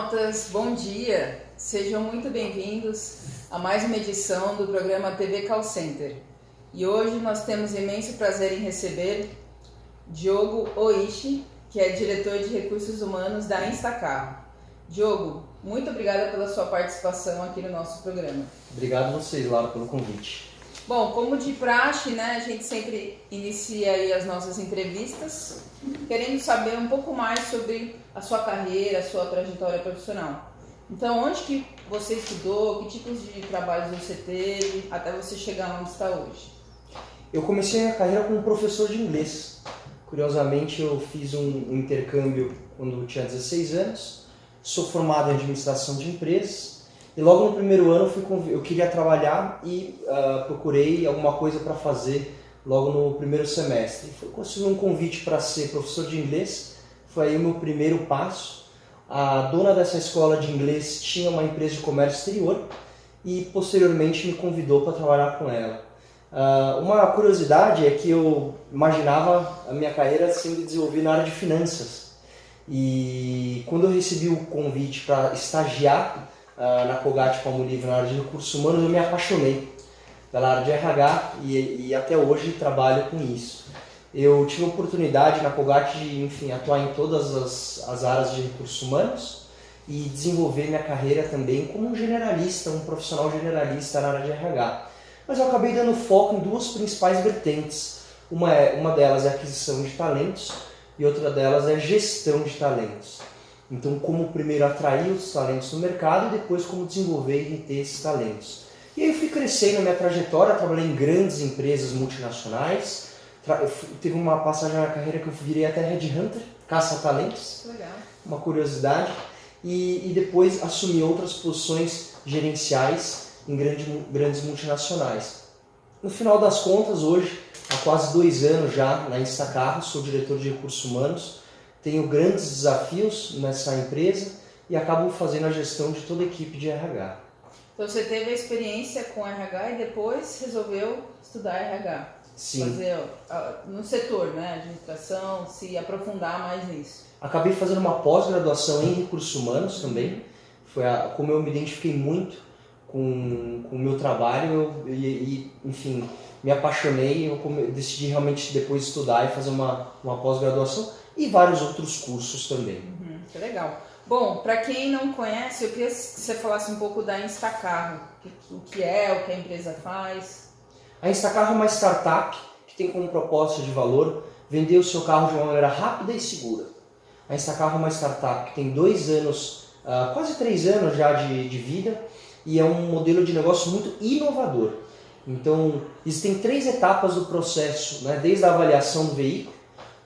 internautas, bom dia! Sejam muito bem-vindos a mais uma edição do programa TV Call Center. E hoje nós temos imenso prazer em receber Diogo Oishi, que é diretor de recursos humanos da Instacarro. Diogo, muito obrigada pela sua participação aqui no nosso programa. Obrigado a vocês, Laura, pelo convite. Bom, como de praxe, né, a gente sempre inicia aí as nossas entrevistas querendo saber um pouco mais sobre a sua carreira, a sua trajetória profissional. Então, onde que você estudou, que tipos de trabalhos você teve, até você chegar onde está hoje? Eu comecei minha carreira como professor de inglês. Curiosamente, eu fiz um intercâmbio quando eu tinha 16 anos. Sou formado em administração de empresas. E logo no primeiro ano eu queria trabalhar e procurei alguma coisa para fazer logo no primeiro semestre. Consegui um convite para ser professor de inglês, foi aí o meu primeiro passo. A dona dessa escola de inglês tinha uma empresa de comércio exterior e posteriormente me convidou para trabalhar com ela. Uma curiosidade é que eu imaginava a minha carreira sendo desenvolvida na área de finanças. E quando eu recebi o convite para estagiar na Colgate-Palmolive na área de recursos humanos, eu me apaixonei pela área de RH e até hoje trabalho com isso. Eu tive a oportunidade na Colgate de atuar em todas as áreas de recursos humanos e desenvolver minha carreira também como um generalista, um profissional generalista na área de RH. Mas eu acabei dando foco em duas principais vertentes. Uma delas é a aquisição de talentos e outra delas é gestão de talentos. Então, como primeiro atrair os talentos no mercado e depois como desenvolver e reter esses talentos. E aí eu fui crescendo na minha trajetória, trabalhei em grandes empresas multinacionais. Teve uma passagem na carreira que eu virei até headhunter, caça-talentos. Legal. Uma curiosidade. E depois assumi outras posições gerenciais em grandes multinacionais. No final das contas, hoje, há quase 2 anos já na Instacarro, sou diretor de recursos humanos. Tenho grandes desafios nessa empresa e acabo fazendo a gestão de toda a equipe de RH. Então você teve a experiência com RH e depois resolveu estudar RH. Sim. Fazer no setor, né, administração, se aprofundar mais nisso. Acabei fazendo uma pós-graduação em recursos humanos também. Como eu me identifiquei muito com o meu trabalho enfim, me apaixonei, eu decidi realmente depois estudar e fazer uma pós-graduação e vários outros cursos também. Que legal. Bom, para quem não conhece, eu queria que você falasse um pouco da Instacarro, o que é, o que a empresa faz. A Instacarro é uma startup que tem como propósito de valor vender o seu carro de uma maneira rápida e segura. A Instacarro é uma startup que tem 2 anos, quase 3 anos já de vida e é um modelo de negócio muito inovador. Então, existem 3 etapas do processo, né? Desde a avaliação do veículo,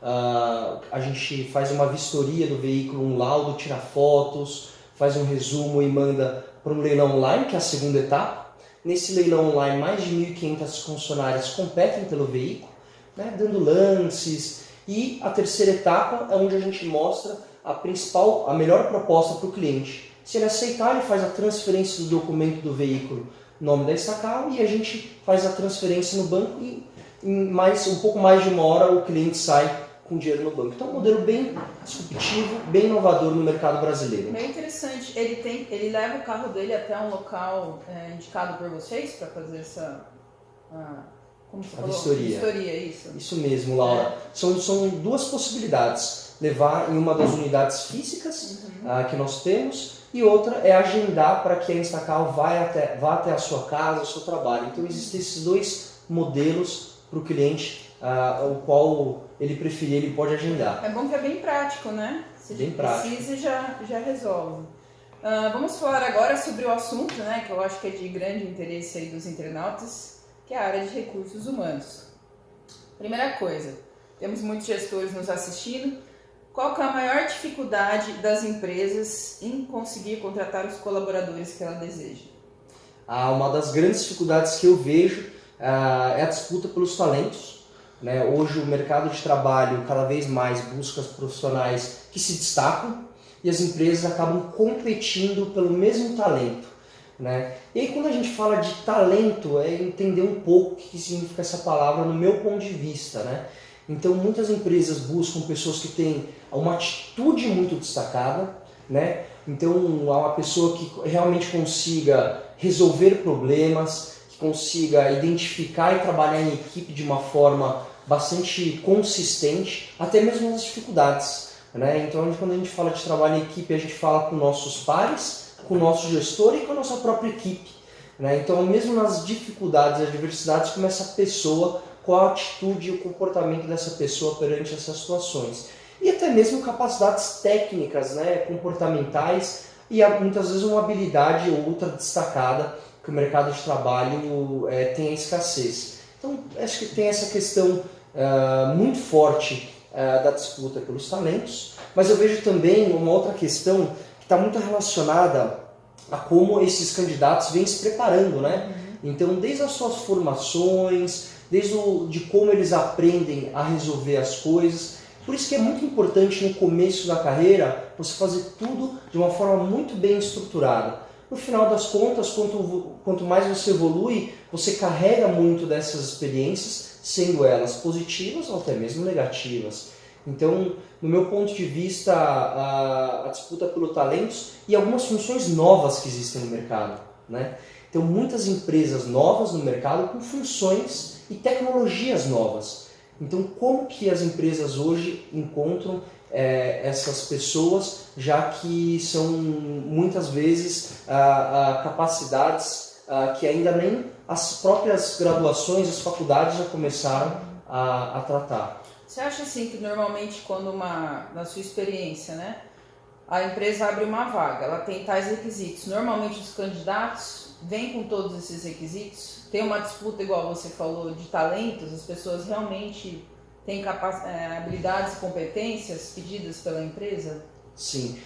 a gente faz uma vistoria do veículo, um laudo, tira fotos, faz um resumo e manda para um leilão online, que é a segunda etapa. Nesse leilão online, mais de 1.500 concessionárias competem pelo veículo, né, dando lances. E a terceira etapa é onde a gente mostra a melhor proposta para o cliente. Se ele aceitar, ele faz a transferência do documento do veículo em nome da Instacarro e a gente faz a transferência no banco e em um pouco mais de 1 hora o cliente sai com dinheiro no banco. Então é um modelo bem disruptivo, bem inovador no mercado brasileiro. Bem interessante. Ele leva o carro dele até um local indicado por vocês para fazer essa como você falou? Vistoria, isso. Isso mesmo, Laura. São 2 possibilidades. Levar em uma das unidades físicas que nós temos e outra é agendar para que a Instacarro vá até a sua casa, o seu trabalho. Então existem esses 2 modelos para o cliente, o qual ele preferir, ele pode agendar. É bom que é bem prático, né? Se bem precisa, já resolve. Vamos falar agora sobre o assunto, né, que eu acho que é de grande interesse aí dos internautas, que é a área de recursos humanos. Primeira coisa, temos muitos gestores nos assistindo. Qual que é a maior dificuldade das empresas em conseguir contratar os colaboradores que ela deseja? Uma das grandes dificuldades que eu vejo é a disputa pelos talentos. Né? Hoje o mercado de trabalho cada vez mais busca profissionais que se destacam e as empresas acabam competindo pelo mesmo talento. Né? E aí quando a gente fala de talento, é entender um pouco o que significa essa palavra no meu ponto de vista. Né? Então muitas empresas buscam pessoas que têm uma atitude muito destacada, né? Então, uma pessoa que realmente consiga resolver problemas, que consiga identificar e trabalhar em equipe de uma forma bastante consistente, até mesmo nas dificuldades, né? Então, quando a gente fala de trabalho em equipe, a gente fala com nossos pares, com o nosso gestor e com a nossa própria equipe, né? Então, mesmo nas dificuldades e adversidades, como essa pessoa, qual a atitude e o comportamento dessa pessoa perante essas situações. E até mesmo capacidades técnicas, né, comportamentais e muitas vezes uma habilidade ou outra destacada que o mercado de trabalho tem a escassez. Então, acho que tem essa questão muito forte da disputa pelos talentos, mas eu vejo também uma outra questão que está muito relacionada a como esses candidatos vêm se preparando, né? Então, desde as suas formações, de como eles aprendem a resolver as coisas. Por isso que é muito importante no começo da carreira você fazer tudo de uma forma muito bem estruturada. No final das contas, quanto mais você evolui, você carrega muito dessas experiências, sendo elas positivas ou até mesmo negativas. Então, no meu ponto de vista, a disputa pelo talentos e algumas funções novas que existem no mercado, né? Então, muitas empresas novas no mercado com funções e tecnologias novas. Então, como que as empresas hoje encontram essas pessoas, já que são muitas vezes capacidades que ainda nem as próprias graduações, as faculdades já começaram a tratar? Você acha assim que normalmente quando na sua experiência, né, a empresa abre uma vaga, ela tem tais requisitos, normalmente os candidatos vêm com todos esses requisitos? Tem uma disputa, igual você falou, de talentos, as pessoas realmente têm habilidades e competências pedidas pela empresa? Sim.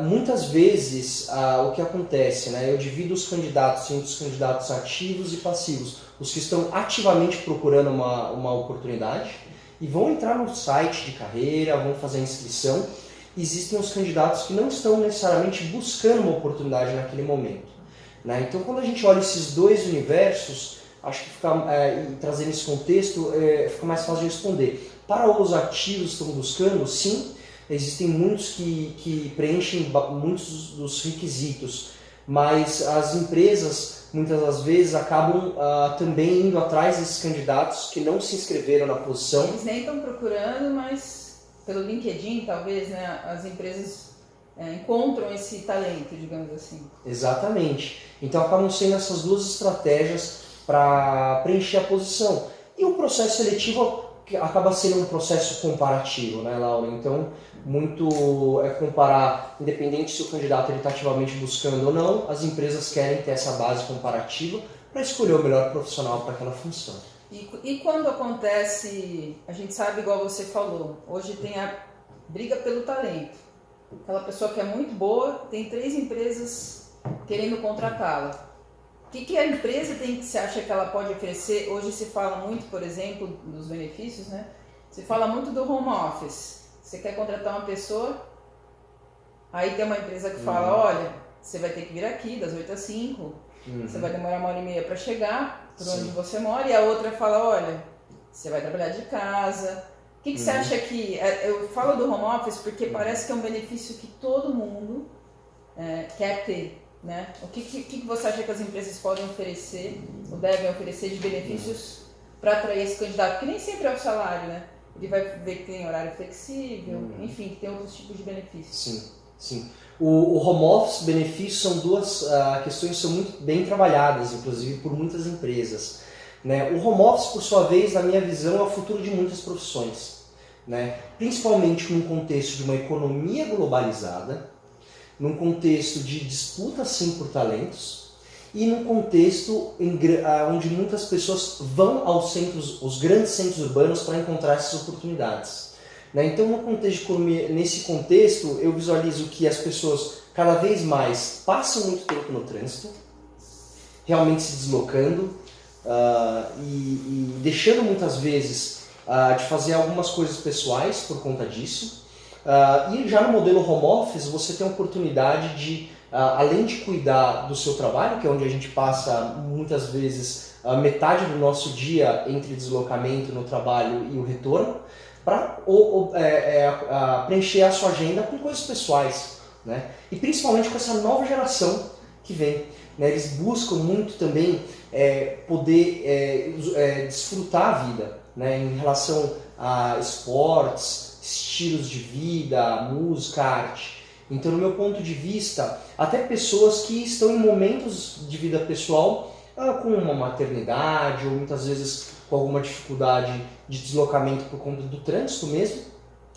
Muitas vezes o que acontece, né, eu divido os candidatos entre os candidatos ativos e passivos, os que estão ativamente procurando uma oportunidade e vão entrar no site de carreira, vão fazer a inscrição. Existem os candidatos que não estão necessariamente buscando uma oportunidade naquele momento, né? Então, quando a gente olha esses dois universos, acho que trazendo esse contexto, fica mais fácil de responder. Para os ativos que estão buscando, sim, existem muitos que preenchem muitos dos requisitos, mas as empresas muitas das vezes acabam também indo atrás desses candidatos que não se inscreveram na posição. Eles nem estão procurando, mas pelo LinkedIn, talvez, né, as empresas encontram esse talento, digamos assim. Exatamente. Então acabam sendo essas duas estratégias para preencher a posição. E o processo seletivo acaba sendo um processo comparativo, né, Laura? Então, muito é comparar, independente se o candidato está ativamente buscando ou não, as empresas querem ter essa base comparativa para escolher o melhor profissional para aquela função. E quando acontece, a gente sabe, igual você falou, hoje tem a briga pelo talento. Aquela pessoa que é muito boa, tem 3 empresas querendo contratá-la. O que a empresa você acha que ela pode oferecer? Hoje se fala muito, por exemplo, dos benefícios, né? Se fala muito do home office. Você quer contratar uma pessoa, aí tem uma empresa que fala, olha, você vai ter que vir aqui das 8 às 5, você vai demorar 1h30 para chegar por onde você mora, e a outra fala, olha, você vai trabalhar de casa. O que você acha que... Eu falo do home office porque parece que é um benefício que todo mundo quer ter, né? O que você acha que as empresas podem oferecer, ou devem oferecer de benefícios para atrair esse candidato? Porque nem sempre é o salário, né? Ele vai ver que tem horário flexível, enfim, que tem outros tipos de benefícios. Sim, sim. O home office, benefícios, são duas questões que são muito bem trabalhadas, inclusive por muitas empresas, né? O home office, por sua vez, na minha visão, é o futuro de muitas profissões, né? Principalmente num contexto de uma economia globalizada, num contexto de disputa, sim, por talentos, e num contexto onde muitas pessoas vão aos grandes centros urbanos para encontrar essas oportunidades, né? Então, nesse contexto, eu visualizo que as pessoas cada vez mais passam muito tempo no trânsito, realmente se deslocando e deixando muitas vezes de fazer algumas coisas pessoais por conta disso. E já no modelo home office, você tem a oportunidade de, além de cuidar do seu trabalho, que é onde a gente passa muitas vezes metade do nosso dia entre deslocamento no trabalho e o retorno, para preencher a sua agenda com coisas pessoais, né? E principalmente com essa nova geração que vem, né? Eles buscam muito também poder desfrutar a vida, né? Em relação a esportes, estilos de vida, música, arte. Então, no meu ponto de vista, até pessoas que estão em momentos de vida pessoal com uma maternidade ou muitas vezes com alguma dificuldade de deslocamento por conta do trânsito mesmo.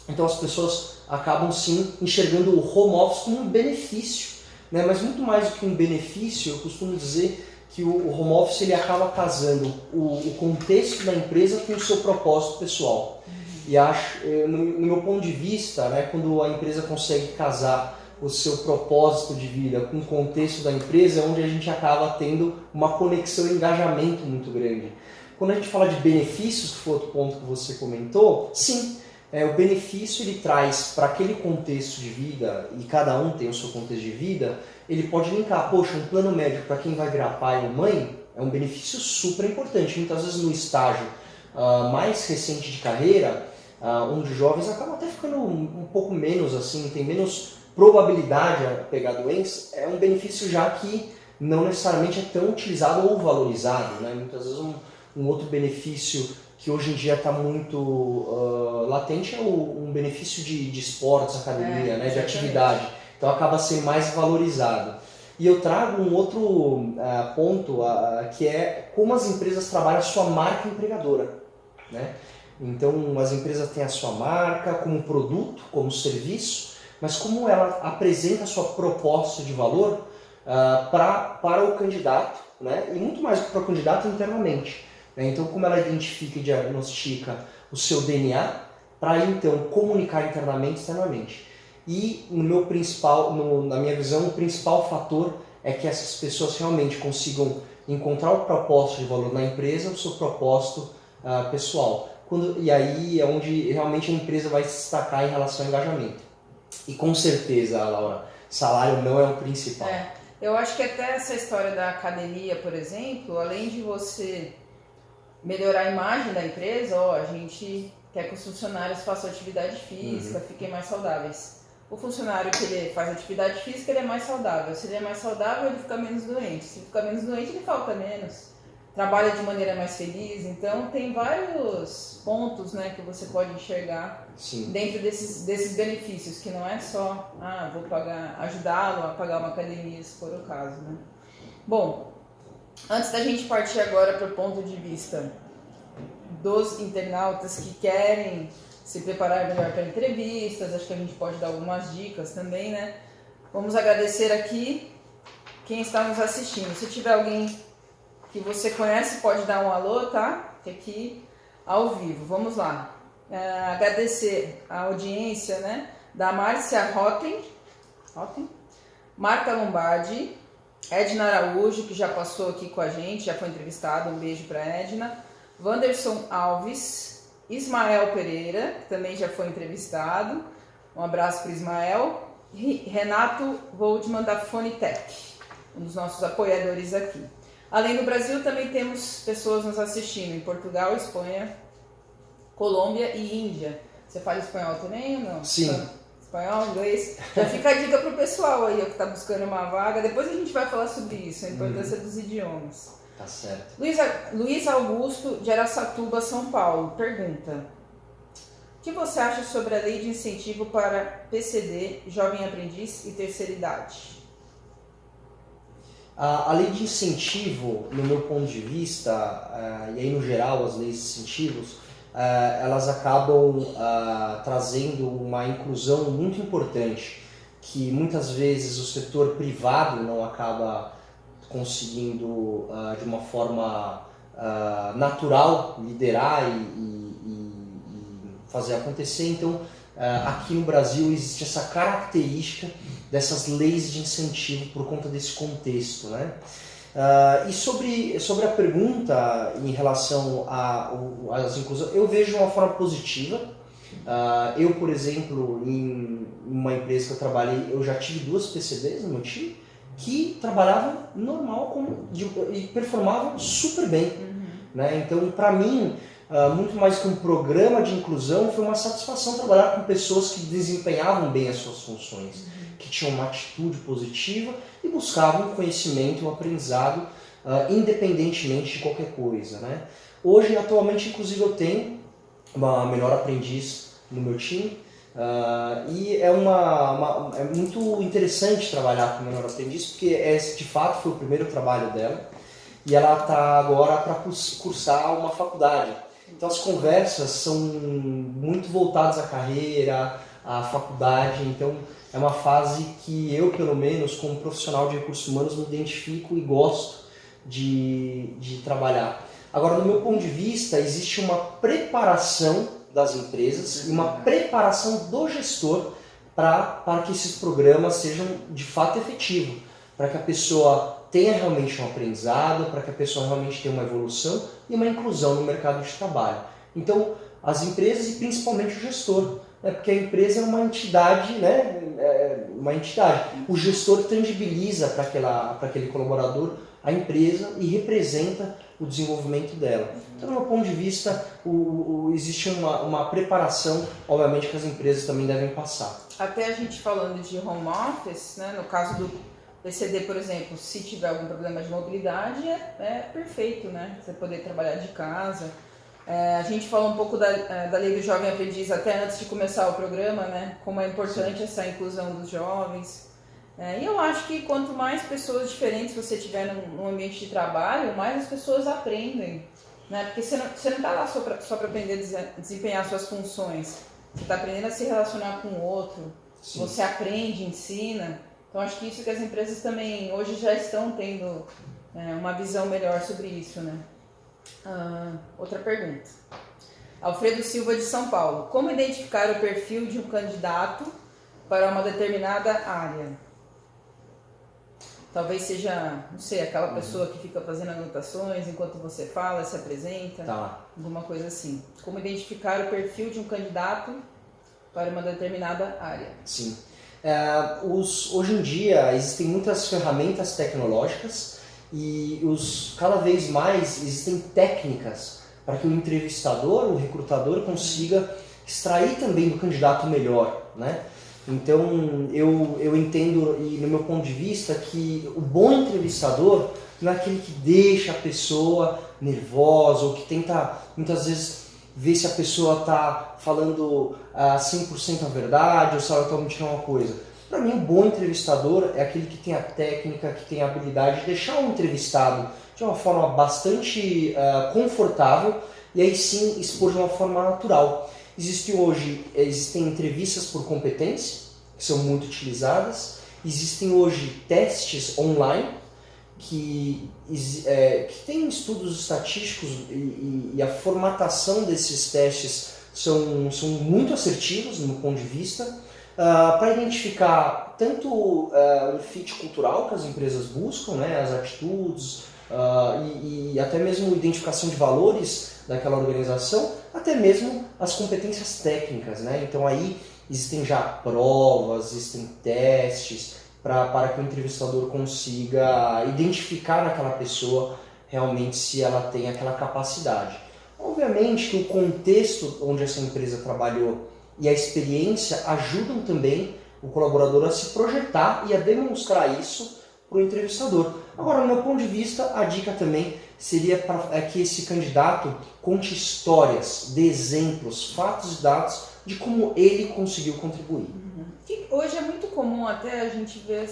Então as pessoas acabam sim enxergando o home office como um benefício, né? Mas muito mais do que um benefício, eu costumo dizer que o home office ele acaba casando o contexto da empresa com o seu propósito pessoal. E acho, no meu ponto de vista, né, quando a empresa consegue casar o seu propósito de vida com o contexto da empresa, é onde a gente acaba tendo uma conexão e engajamento muito grande. Quando a gente fala de benefícios, que foi outro ponto que você comentou, sim, o benefício ele traz para aquele contexto de vida, e cada um tem o seu contexto de vida, ele pode linkar, poxa, um plano médico para quem vai virar pai ou mãe é um benefício super importante. Muitas vezes no estágio mais recente de carreira, onde os jovens acabam até ficando um pouco menos assim, tem menos probabilidade de pegar doença, é um benefício já que não necessariamente é tão utilizado ou valorizado, né? Muitas vezes um outro benefício que hoje em dia está muito latente é um benefício de esportes, academia, né? De atividade. Então acaba sendo mais valorizado. E eu trago um outro ponto que é como as empresas trabalham a sua marca empregadora, né? Então as empresas têm a sua marca como produto, como serviço, mas como ela apresenta a sua proposta de valor para o candidato, né? E muito mais para o candidato internamente. Né? Então como ela identifica e diagnostica o seu DNA para então comunicar internamente e externamente. E na minha visão, o principal fator é que essas pessoas realmente consigam encontrar o propósito de valor na empresa, o seu propósito pessoal. E aí é onde realmente a empresa vai se destacar em relação ao engajamento. E com certeza, Laura, salário não é o principal. Eu acho que até essa história da academia, por exemplo, além de você melhorar a imagem da empresa, a gente quer que os funcionários façam atividade física, fiquem mais saudáveis. O funcionário que ele faz atividade física, ele é mais saudável. Se ele é mais saudável, ele fica menos doente. Se ele fica menos doente, ele falta menos. Trabalha de maneira mais feliz. Então, tem vários pontos, né, que você pode enxergar dentro desses benefícios, que não é só, vou ajudá-lo a pagar uma academia, se for o caso, né? Bom, antes da gente partir agora para o ponto de vista dos internautas que querem se preparar melhor para entrevistas, acho que a gente pode dar algumas dicas também, né? Vamos agradecer aqui quem está nos assistindo. Se tiver alguém que você conhece, pode dar um alô, tá? Que aqui ao vivo. Vamos lá. Agradecer a audiência, né? Da Márcia Rotten, Marta Lombardi, Edna Araújo, que já passou aqui com a gente, já foi entrevistada, um beijo para Edna, Wanderson Alves, Ismael Pereira, que também já foi entrevistado, um abraço para Ismael, Renato Voldman da Fonitec, um dos nossos apoiadores aqui. Além do Brasil, também temos pessoas nos assistindo em Portugal, Espanha, Colômbia e Índia. Você fala espanhol também ou não? Sim. Espanhol, inglês. Já fica a dica pro pessoal aí, que está buscando uma vaga. Depois a gente vai falar sobre isso, a importância dos idiomas. Tá certo. Luiz Augusto, de Araçatuba, São Paulo, pergunta: o que você acha sobre a lei de incentivo para PCD, jovem aprendiz e terceira idade? A lei de incentivo, no meu ponto de vista, e aí no geral as leis de incentivos, elas acabam trazendo uma inclusão muito importante, que muitas vezes o setor privado não acaba conseguindo, de uma forma natural, liderar e fazer acontecer. Então, aqui no Brasil existe essa característica dessas leis de incentivo por conta desse contexto, né? E sobre a pergunta em relação às inclusões, eu vejo de uma forma positiva. Eu, por exemplo, em uma empresa que eu trabalhei, eu já tive 2 PCDs no meu time que trabalhavam normal e performavam super bem. Né? Então, para mim, muito mais que um programa de inclusão, foi uma satisfação trabalhar com pessoas que desempenhavam bem as suas funções, que tinham uma atitude positiva e buscavam conhecimento, aprendizado, independentemente de qualquer coisa, né? Hoje, atualmente, inclusive, eu tenho uma melhor aprendiz no meu time, e é muito interessante trabalhar com menor aprendiz, porque esse de fato foi o primeiro trabalho dela e ela está agora para cursar uma faculdade. Então as conversas são muito voltadas à carreira, à faculdade, então é uma fase que eu, pelo menos, como profissional de recursos humanos, me identifico e gosto de trabalhar. Agora, do meu ponto de vista, existe uma preparação das empresas e uma preparação do gestor para que esses programas sejam de fato efetivos, para que a pessoa tenha realmente um aprendizado, para que a pessoa realmente tenha uma evolução e uma inclusão no mercado de trabalho. Então, as empresas e principalmente o gestor, né? Porque a empresa é uma entidade, né? Uma entidade. O gestor tangibiliza para aquele colaborador a empresa e representa o desenvolvimento dela. Então, do meu ponto de vista, existe uma preparação, obviamente, que as empresas também devem passar. Até a gente falando de home office, né, no caso do PCD, por exemplo, se tiver algum problema de mobilidade, é perfeito, né? Você poder trabalhar de casa. A gente falou um pouco da lei do jovem aprendiz até antes de começar o programa, né? Como é importante essa inclusão dos jovens. E eu acho que quanto mais pessoas diferentes você tiver no ambiente de trabalho, mais as pessoas aprendem, né? Porque você não está lá só para aprender a desempenhar suas funções. Você está aprendendo a se relacionar com o outro. Sim. Você aprende, ensina. Então acho que isso que as empresas também hoje já estão tendo uma visão melhor sobre isso, né? Outra pergunta. Alfredo Silva de São Paulo. Como identificar o perfil de um candidato para uma determinada área? Talvez seja, não sei, aquela pessoa que fica fazendo anotações enquanto você fala, se apresenta, alguma coisa assim. Como identificar o perfil de um candidato para uma determinada área? Sim. Hoje em dia existem muitas ferramentas tecnológicas e cada vez mais existem técnicas para que o entrevistador, o recrutador, consiga extrair também do candidato melhor, né? Então eu entendo, e no meu ponto de vista, que o bom entrevistador não é aquele que deixa a pessoa nervosa ou que tenta muitas vezes ver se a pessoa está falando 100% a verdade ou se ela está omitindo uma coisa. Para mim, um bom entrevistador é aquele que tem a técnica, que tem a habilidade de deixar o entrevistado de uma forma bastante confortável e aí sim expor de uma forma natural. Existem entrevistas por competência, que são muito utilizadas. Existem hoje testes online, que tem estudos estatísticos e a formatação desses testes são muito assertivos, no meu ponto de vista, para identificar tanto o fit cultural que as empresas buscam, né, as atitudes, e até mesmo identificação de valores daquela organização, até mesmo as competências técnicas, né? Então aí existem já provas, existem testes para que o entrevistador consiga identificar naquela pessoa realmente se ela tem aquela capacidade. Obviamente que o contexto onde essa empresa trabalhou e a experiência ajudam também o colaborador a se projetar e a demonstrar isso para o entrevistador. Agora, no meu ponto de vista, a dica também seria que esse candidato conte histórias, dê exemplos, fatos e dados de como ele conseguiu contribuir. Hoje é muito comum até a gente ver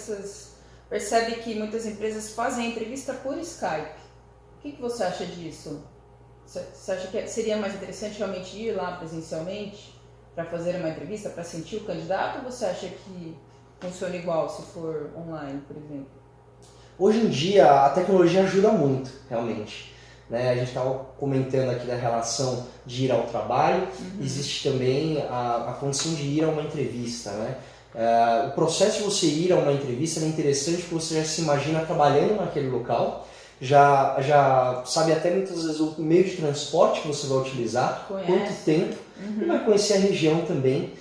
percebe que muitas empresas fazem a entrevista por Skype. O que você acha disso? Você acha que seria mais interessante realmente ir lá presencialmente para fazer uma entrevista, para sentir o candidato, ou você acha que funciona igual se for online, por exemplo? Hoje em dia a tecnologia ajuda muito, realmente. Né? A gente estava comentando aqui da relação de ir ao trabalho, existe também a condição de ir a uma entrevista. Né? O processo de você ir a uma entrevista é interessante porque você já se imagina trabalhando naquele local, já sabe até muitas vezes o meio de transporte que você vai utilizar, quanto tempo, e vai conhecer a região também.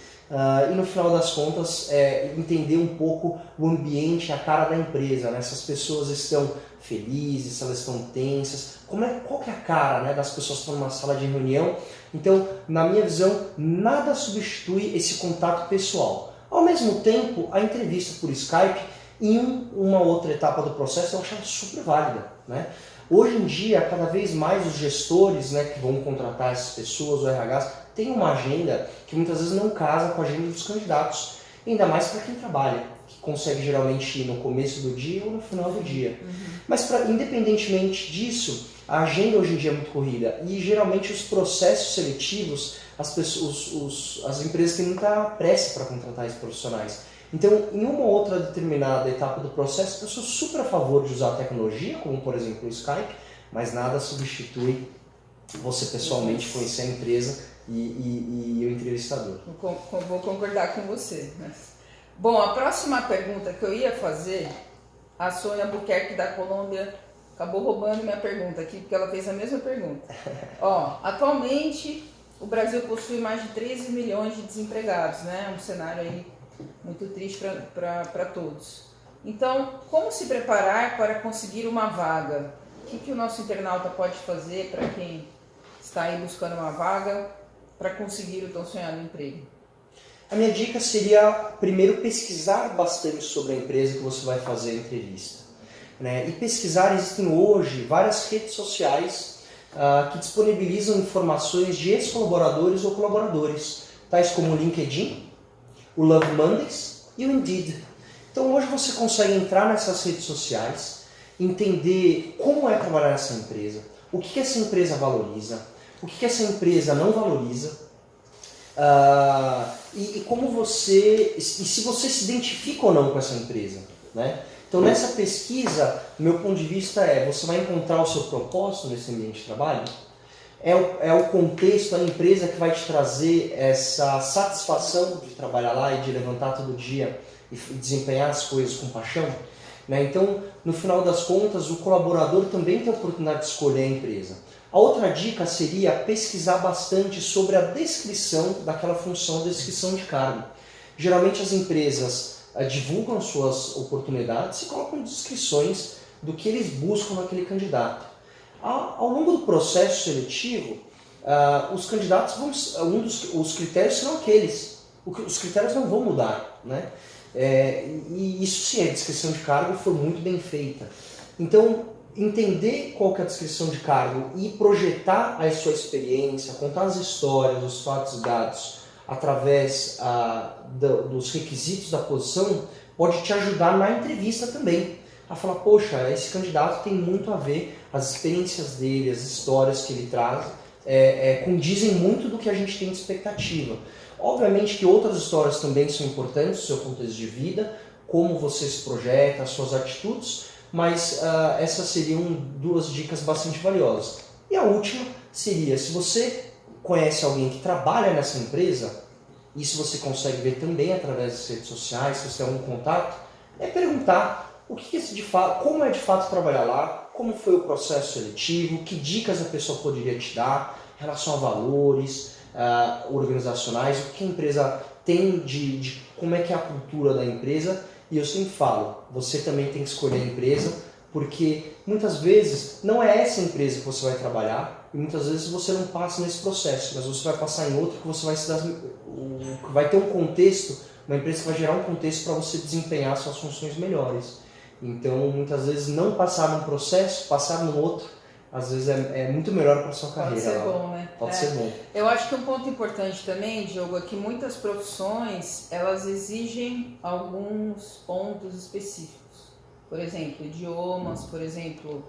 E no final das contas entender um pouco o ambiente, a cara da empresa, né? Se as pessoas estão felizes, se elas estão tensas, qual que é a cara, né, das pessoas que estão numa sala de reunião. Então, na minha visão, nada substitui esse contato pessoal. Ao mesmo tempo, a entrevista por Skype, em uma outra etapa do processo, eu achava super válida, né? Hoje em dia, cada vez mais os gestores, né, que vão contratar essas pessoas, o RH, têm uma agenda que muitas vezes não casa com a agenda dos candidatos. Ainda mais para quem trabalha, que consegue geralmente ir no começo do dia ou no final do dia. Mas independentemente disso, a agenda hoje em dia é muito corrida e geralmente os processos seletivos, as empresas têm muita pressa para contratar esses profissionais. Então, em uma outra determinada etapa do processo, eu sou super a favor de usar a tecnologia, como por exemplo o Skype, mas nada substitui você pessoalmente conhecer a empresa e o entrevistador. Vou concordar com você. Bom, a próxima pergunta que eu ia fazer, a Sônia Buquerque da Colômbia acabou roubando minha pergunta aqui, porque ela fez a mesma pergunta. Atualmente, o Brasil possui mais de 13 milhões de desempregados, né? Um cenário aí muito triste para todos. Então, como se preparar para conseguir uma vaga? O que o nosso internauta pode fazer para quem está aí buscando uma vaga para conseguir o tão sonhado emprego? A minha dica seria, primeiro, pesquisar bastante sobre a empresa que você vai fazer a entrevista. Né? E pesquisar, existem hoje várias redes sociais que disponibilizam informações de ex-colaboradores ou colaboradores, tais como o LinkedIn, o Love Mondays e o Indeed. Então hoje você consegue entrar nessas redes sociais, entender como é trabalhar nessa empresa, o que essa empresa valoriza, o que essa empresa não valoriza, e como você, e se você se identifica ou não com essa empresa, né? Então nessa pesquisa, meu ponto de vista você vai encontrar o seu propósito nesse ambiente de trabalho? É o contexto, a empresa que vai te trazer essa satisfação de trabalhar lá e de levantar todo dia e desempenhar as coisas com paixão? Né? Então, no final das contas, o colaborador também tem a oportunidade de escolher a empresa. A outra dica seria pesquisar bastante sobre a descrição daquela função, a descrição de cargo. Geralmente as empresas divulgam suas oportunidades e colocam descrições do que eles buscam naquele candidato. Ao longo do processo seletivo, os candidatos os critérios serão aqueles. Os critérios não vão mudar, né? E isso sim, a descrição de cargo foi muito bem feita. Então, entender qual que é a descrição de cargo e projetar a sua experiência, contar as histórias, os fatos e dados através dos requisitos da posição, pode te ajudar na entrevista também. A falar, poxa, esse candidato tem muito a ver, as experiências dele, as histórias que ele traz, condizem muito do que a gente tem de expectativa. Obviamente que outras histórias também são importantes, o seu contexto de vida, como você se projeta, as suas atitudes, mas essas seriam duas dicas bastante valiosas. E a última seria, se você conhece alguém que trabalha nessa empresa, isso você consegue ver também através das redes sociais, se você tem algum contato, perguntar como é de fato trabalhar lá, como foi o processo seletivo, que dicas a pessoa poderia te dar em relação a valores organizacionais, o que a empresa tem de como é que é a cultura da empresa. E eu sempre falo, você também tem que escolher a empresa, porque muitas vezes não é essa empresa que você vai trabalhar e muitas vezes você não passa nesse processo, mas você vai passar em outro que você vai ter um contexto, uma empresa que vai gerar um contexto para você desempenhar suas funções melhores. Então, muitas vezes não passar num processo, passar no outro, às vezes é muito melhor para a sua carreira. Pode ser bom, né? Pode ser bom. Eu acho que um ponto importante também, Diogo, é que muitas profissões, elas exigem alguns pontos específicos. Por exemplo, idiomas, por exemplo,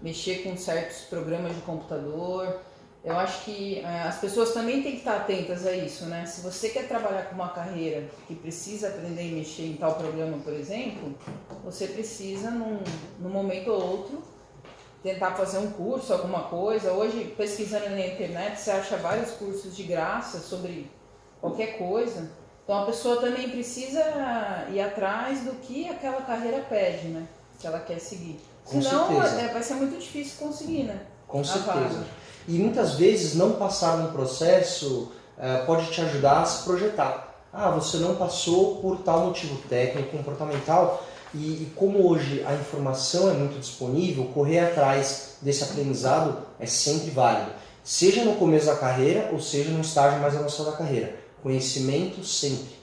mexer com certos programas de computador. Eu acho que as pessoas também têm que estar atentas a isso, né? Se você quer trabalhar com uma carreira que precisa aprender a mexer em tal programa, por exemplo, você precisa, num momento ou outro, tentar fazer um curso, alguma coisa. Hoje, pesquisando na internet, você acha vários cursos de graça sobre qualquer coisa. Então, a pessoa também precisa ir atrás do que aquela carreira pede, né? Se ela quer seguir. Senão, vai ser muito difícil conseguir, né? Com certeza. E muitas vezes não passar num processo pode te ajudar a se projetar. Você não passou por tal motivo técnico, comportamental, e como hoje a informação é muito disponível, correr atrás desse aprendizado é sempre válido. Seja no começo da carreira ou seja no estágio mais avançado da carreira. Conhecimento sempre.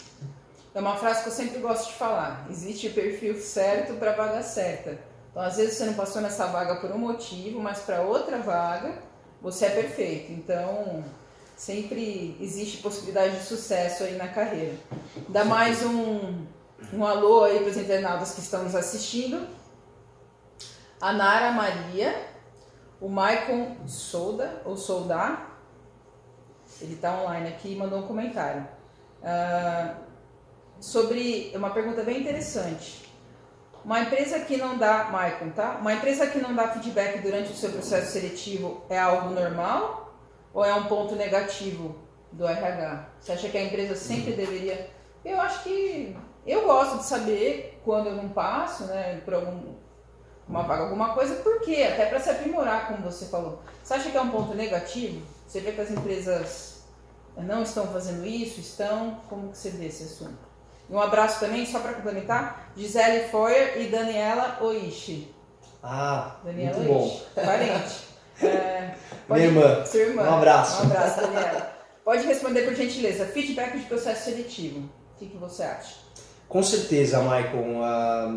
é uma frase que eu sempre gosto de falar. Existe o perfil certo para a vaga certa. Então, às vezes você não passou nessa vaga por um motivo, mas para outra vaga você é perfeito. Então, sempre existe possibilidade de sucesso aí na carreira. Dá mais um alô aí para os internautas que estão nos assistindo. A Nara Maria, o Maicon Souda, ou Soldar, ele está online aqui e mandou um comentário. Sobre uma pergunta bem interessante. Uma empresa que não dá, Maicon, tá? Uma empresa que não dá feedback durante o seu processo seletivo é algo normal ou é um ponto negativo do RH? Você acha que a empresa sempre deveria... Eu acho que... Eu gosto de saber quando eu não passo, né, por uma vaga, alguma coisa, por quê? Até para se aprimorar, como você falou. Você acha que é um ponto negativo? Você vê que as empresas não estão fazendo isso? Estão? Como que você vê esse assunto? E um abraço também, só para complementar, Gisele Foyer e Daniela Oishi. Daniela muito Oishi, bom. Parente. Minha irmã. Sua irmã. Um abraço. Um abraço, Daniela. Pode responder por gentileza. Feedback de processo seletivo. O que você acha? Com certeza, Maicon.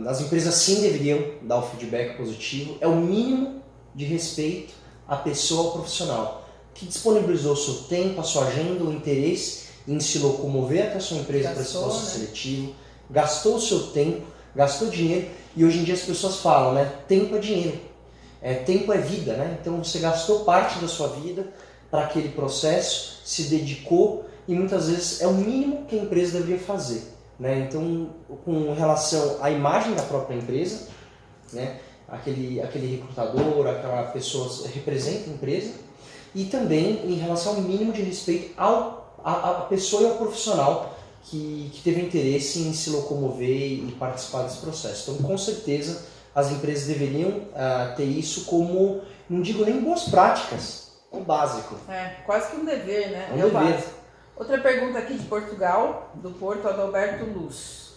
As empresas sim deveriam dar o feedback positivo. É o mínimo de respeito à pessoa, ao profissional, que disponibilizou o seu tempo, a sua agenda, o interesse em se locomover até a sua empresa para esse processo seletivo, gastou o seu tempo, gastou dinheiro, e hoje em dia as pessoas falam, né? Tempo é dinheiro, tempo é vida, né? Então você gastou parte da sua vida para aquele processo, se dedicou, e muitas vezes é o mínimo que a empresa deveria fazer, né? Então, com relação à imagem da própria empresa, né? Aquele recrutador, aquela pessoa representa a empresa, e também em relação ao mínimo de respeito a pessoa e ao profissional que teve interesse em se locomover e participar desse processo. Então, com certeza, as empresas deveriam ter isso como, não digo nem boas práticas, o básico. Quase que um dever, né? É um dever. Básico. Outra pergunta aqui de Portugal, do Porto, Adalberto Luz.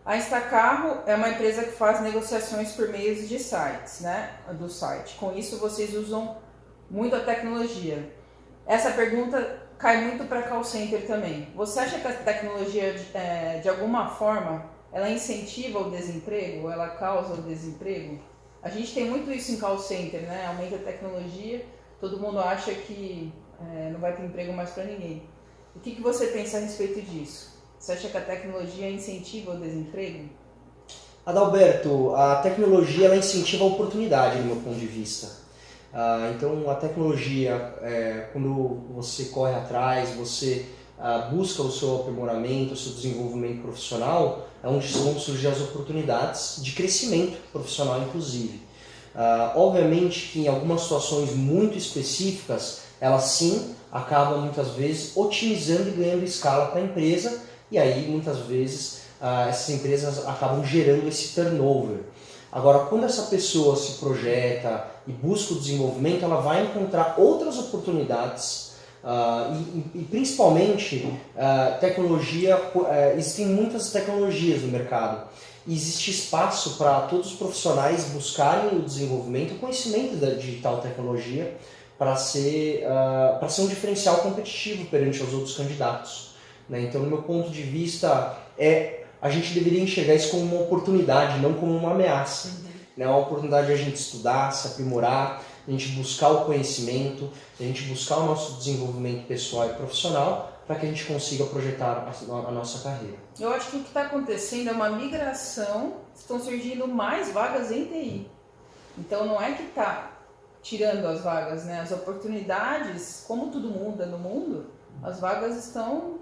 A Instacarro é uma empresa que faz negociações por meios de sites, né? Do site. Com isso, vocês usam muito a tecnologia. Essa pergunta cai muito para call center também. Você acha que a tecnologia, de alguma forma, ela incentiva o desemprego? Ou ela causa o desemprego? A gente tem muito isso em call center, né? Aumenta a tecnologia, todo mundo acha que não vai ter emprego mais para ninguém. O que você pensa a respeito disso? Você acha que a tecnologia incentiva o desemprego? Adalberto, a tecnologia ela incentiva a oportunidade, do meu ponto de vista. Então, a tecnologia, quando você corre atrás, você busca o seu aprimoramento, o seu desenvolvimento profissional, é onde vão surgir as oportunidades de crescimento profissional, inclusive. Obviamente que em algumas situações muito específicas, elas sim acabam muitas vezes otimizando e ganhando escala para a empresa, e aí muitas vezes essas empresas acabam gerando esse turnover. Agora, quando essa pessoa se projeta e busca o desenvolvimento, ela vai encontrar outras oportunidades e principalmente tecnologia. Existem muitas tecnologias no mercado. E existe espaço para todos os profissionais buscarem o desenvolvimento, o conhecimento de tal tecnologia para ser um diferencial competitivo perante os outros candidatos, né? Então, no meu ponto de vista, a gente deveria enxergar isso como uma oportunidade, não como uma ameaça. É uma oportunidade de a gente estudar, se aprimorar, a gente buscar o conhecimento, a gente buscar o nosso desenvolvimento pessoal e profissional para que a gente consiga projetar a nossa carreira. Eu acho que o que está acontecendo é uma migração, estão surgindo mais vagas em TI. Então não é que está tirando as vagas, né? As oportunidades, como tudo muda no mundo, as vagas estão...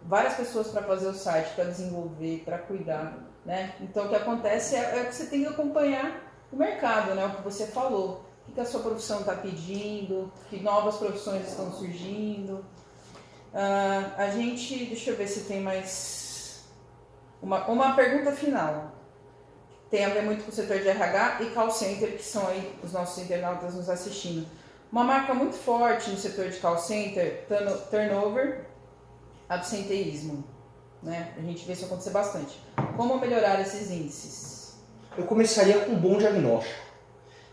várias pessoas para fazer o site, para desenvolver, para cuidar, né? Então o que acontece é que você tem que acompanhar o mercado, né? O que você falou, o que a sua profissão está pedindo, que novas profissões estão surgindo. Deixa eu ver se tem mais uma pergunta final. Tem a ver muito com o setor de RH e call center, que são aí os nossos internautas nos assistindo. Uma marca muito forte no setor de call center, turnover, absenteísmo, né? A gente vê isso acontecer bastante. Como melhorar esses índices? Eu começaria com um bom diagnóstico.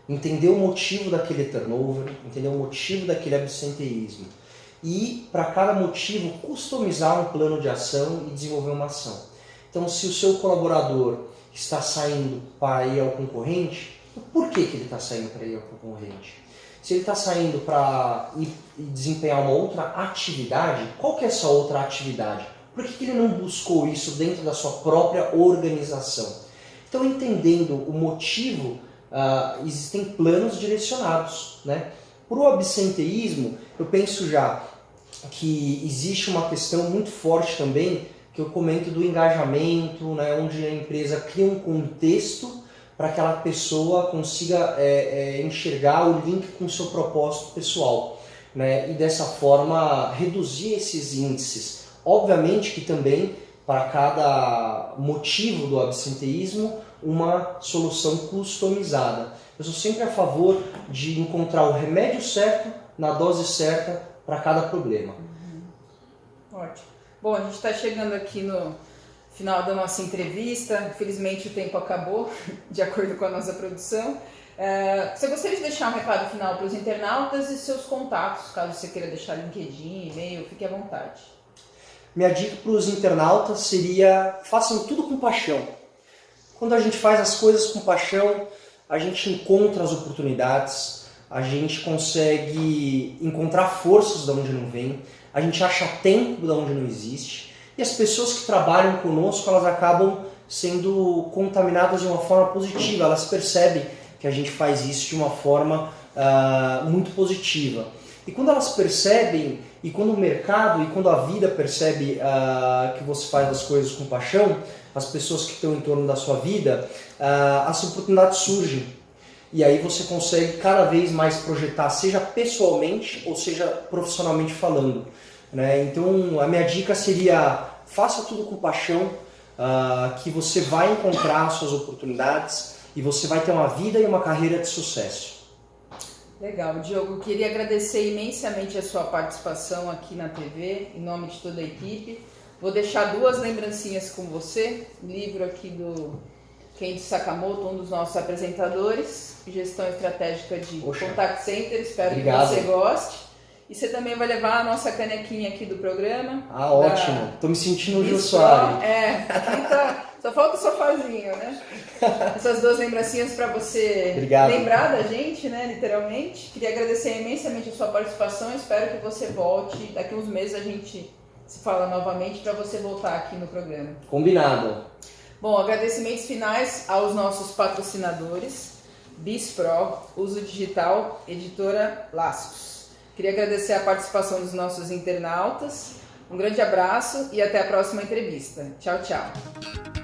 Entender o motivo daquele turnover, entender o motivo daquele absenteísmo. E, para cada motivo, customizar um plano de ação e desenvolver uma ação. Então, se o seu colaborador está saindo para ir ao concorrente, por que ele está saindo para ir ao concorrente? Se ele está saindo para ir desempenhar uma outra atividade, qual que é essa outra atividade? Por que ele não buscou isso dentro da sua própria organização? Então, entendendo o motivo, existem planos direcionados, né? Para o absenteísmo, eu penso já que existe uma questão muito forte também, que eu comento do engajamento, né? Onde a empresa cria um contexto para que aquela pessoa consiga enxergar o link com o seu propósito pessoal, né? E dessa forma reduzir esses índices. Obviamente que também, para cada motivo do absenteísmo, uma solução customizada. Eu sou sempre a favor de encontrar o remédio certo, na dose certa, para cada problema. Ótimo. Bom, a gente está chegando aqui no final da nossa entrevista. Infelizmente o tempo acabou, de acordo com a nossa produção. Você gostaria de deixar um recado final para os internautas e seus contatos, caso você queira deixar LinkedIn, e-mail, fique à vontade. Minha dica para os internautas seria: façam tudo com paixão. Quando a gente faz as coisas com paixão, a gente encontra as oportunidades, a gente consegue encontrar forças de onde não vem, a gente acha tempo de onde não existe, e as pessoas que trabalham conosco, elas acabam sendo contaminadas de uma forma positiva, elas percebem que a gente faz isso de uma forma muito positiva. E quando elas percebem, e quando o mercado e quando a vida percebe que você faz as coisas com paixão, as pessoas que estão em torno da sua vida, as oportunidades surgem. E aí você consegue cada vez mais projetar, seja pessoalmente ou seja profissionalmente falando, né? Então a minha dica seria: faça tudo com paixão, que você vai encontrar as suas oportunidades e você vai ter uma vida e uma carreira de sucesso. Legal, Diogo, queria agradecer imensamente a sua participação aqui na TV, em nome de toda a equipe. Vou deixar 2 lembrancinhas com você, livro aqui do Kenji Sakamoto, um dos nossos apresentadores, Gestão Estratégica de Contact Center, espero Obrigado. Que você goste. E você também vai levar a nossa canequinha aqui do programa. Ótimo, tô me sentindo o Jô Soares. Aqui tá, só falta o sofazinho, né? Essas 2 lembrancinhas para você Obrigado. lembrar da gente, né, literalmente. Queria agradecer imensamente a sua participação, espero que você volte. Daqui uns meses a gente se fala novamente para você voltar aqui no programa. Combinado. Bom, agradecimentos finais aos nossos patrocinadores, BizPro, Uso Digital, Editora Laços. Queria agradecer a participação dos nossos internautas. Um grande abraço e até a próxima entrevista. Tchau, tchau.